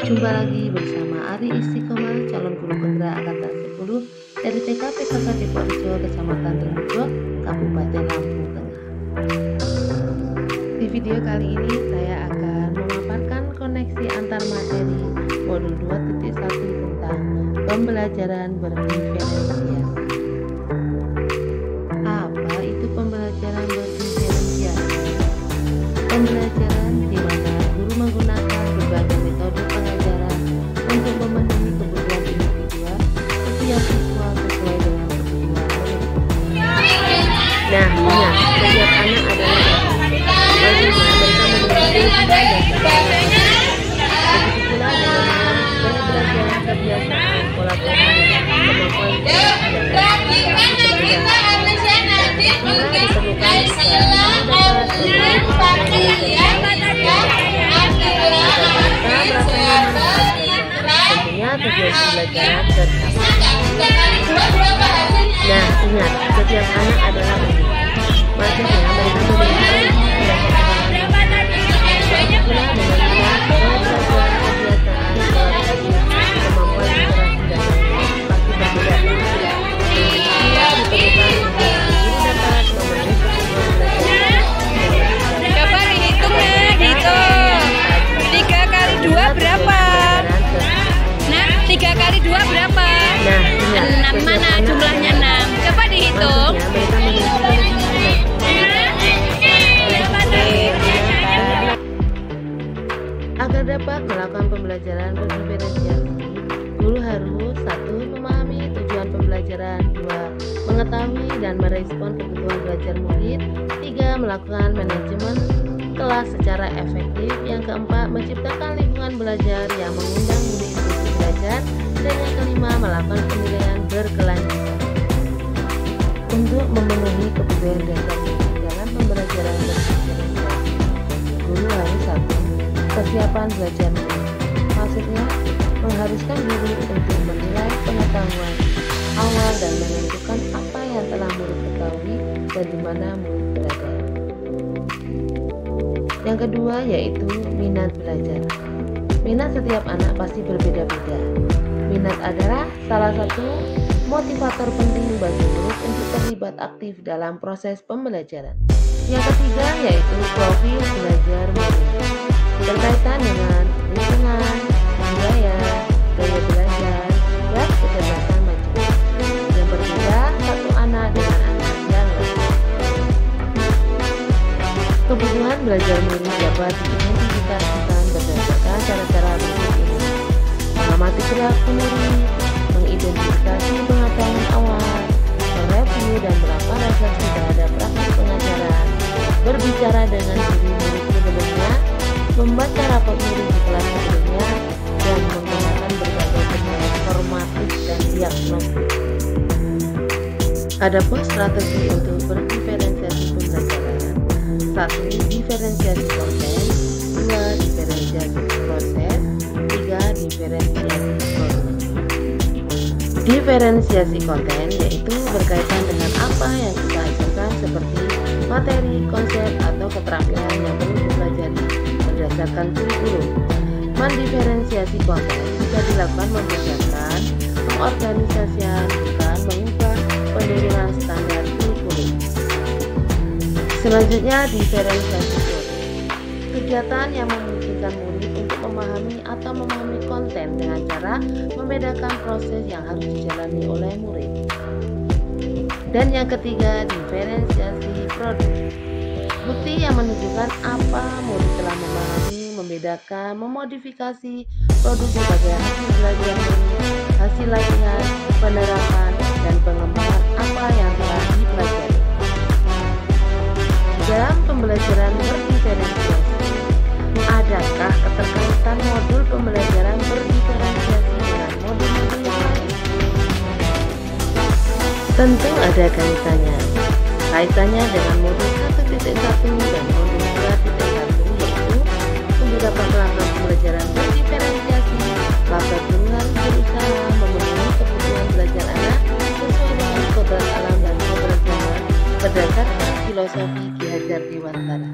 Jumpa lagi bersama Ari Istiqomah, calon guru penggerak angkatan 10 dari TK PKK Diporejo, Kecamatan Rejo, Kabupaten Lampung Tengah. Di video kali ini saya akan memaparkan koneksi antar materi modul 2.1 tentang pembelajaran berdiferensiasi. Apa itu pembelajaran berdiferensiasi? Pembelajaran di mana guru menggunakan berbagai metode pengajaran untuk memenuhi kebutuhan individual setiap siswa sesuai dengan kebutuhan murid. Nah, ingat, setiap anak adalah baginya mereka memiliki kebutuhan dan kebutuhan. Begitu pula dengan gaya belajar, kebiasaan, pola pikir, kemampuan tujuan pembelajaran tercapai. Nah, ingat, setiap anak adalah unik. Maksudnya mereka memiliki Coba dihitung ya, dihitung 3 kali 2 berapa? Nah, 3 kali 2 berapa? Nah, 6, mana jumlahnya 6? Coba dihitung. Agar dapat melakukan pembelajaran berdiferensiasi, guru harus 1. Memahami tujuan pembelajaran, 2. Mengetahui dan merespon kebutuhan belajar murid, 3. Melakukan manajemen kelas secara efektif, yang keempat menciptakan lingkungan belajar yang mengundang murid untuk belajar, dan yang kelima melakukan penilaian berkelanjutan. Untuk memenuhi kebutuhan dasar murid dalam pembelajaran berdiferensiasi, guru harus 1. Kesiapan belajar murid, maksudnya mengharuskan guru untuk menilai pengetahuan awal dan menentukan apa yang telah murid ketahui dan di mana murid berada. Yang kedua yaitu minat belajar. Minat setiap anak pasti berbeda-beda. Minat adalah salah satu motivator penting bagi murid untuk terlibat aktif dalam proses pembelajaran. Yang ketiga yaitu profil belajar murid, berkaitan dengan lingkungan, budaya, gaya belajar, dan kecerdasan majunya yang berbeda satu anak dengan anak yang lain. Kebutuhan belajar murid dapat diidentifikasikan berdasarkan cara-cara berikut ini: mengamati perilaku murid, mengidentifikasi pengetahuan awal, mereview dan melakukan refleksi terhadap praktik pengajaran, berbicara dengan guru murid sebelumnya, membaca rapor murid di kelas sebelumnya, dan menggunakan berbagai teknik formatif dan diagnostik. Ada pun strategi untuk berdiferensiasi pembelajaran: 1. Diferensiasi konten, 2. Diferensiasi proses, 3. Diferensiasi produk. Diferensiasi konten yaitu berkaitan dengan apa yang kita ajarkan, seperti materi, konsep, atau keterampilan yang perlu dipelajari berdasarkan kurikulum. Mendiferensiasi konten bisa dilakukan berdasarkan mengorganisasikan, mengubah penurunan standar kurikulum. Selanjutnya, diferensiasi produk, kegiatan yang memungkinkan murid untuk memahami atau memahami konten dengan cara membedakan proses yang harus dijalani oleh murid. Dan yang ketiga, diferensiasi produk, bukti yang menunjukkan apa murid telah memahami, membedakan, memodifikasi produk sebagai hasil belajar murid, hasil latihan, penerapan, dan pengembangan apa yang telah dipelajari. Dalam pembelajaran berdiferensiasi, adakah keterkaitan modul pembelajaran berdiferensiasi dengan modul-modul yang lain? Tentu ada kaitannya. Kaitannya dengan modul 1.1 dan modul 2.1, yaitu beberapa langkah pembelajaran berdiferensiasi. Maka guru harus berusaha memenuhi kebutuhan belajar anak sesuai dengan kodrat alam dan kodrat zaman berdasarkan filosofi Ki Hajar Dewantara.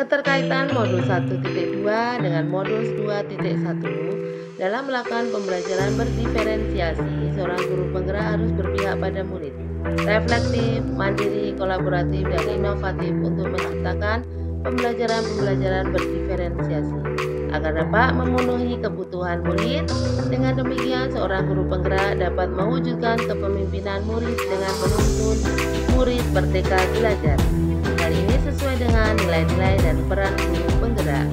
keterkaitan modul 1.2 dengan modul 2.1 dalam melakukan pembelajaran berdiferensiasi, seorang guru penggerak harus berpihak pada murid, reflektif, mandiri, kolaboratif, dan inovatif untuk menciptakan pembelajaran berdiferensiasi agar dapat memenuhi kebutuhan murid. Dengan demikian, seorang guru penggerak dapat mewujudkan kepemimpinan murid dengan menuntun murid merdeka belajar. Hal ini sesuai dengan nilai-nilai dan peran guru penggerak.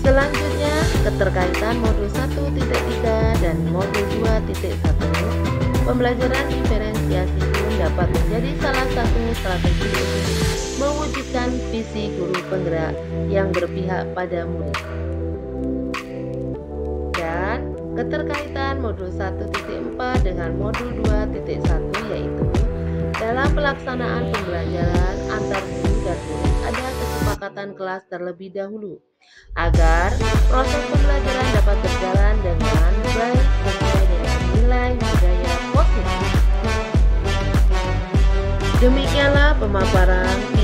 Selanjutnya, keterkaitan modul 1.3 dan modul 2.1. Pembelajaran diferensiasi pun dapat menjadi salah satu strategi untuk mewujudkan visi guru penggerak yang berpihak pada murid. Dan keterkaitan modul 1.4 dengan modul 2.1 yaitu dalam pelaksanaan pembelajaran antar guru dan murid ada kesepakatan kelas terlebih dahulu agar proses pembelajaran dapat berjalan dengan baik sesuai dengan nilai budaya positif. Demikianlah pemaparan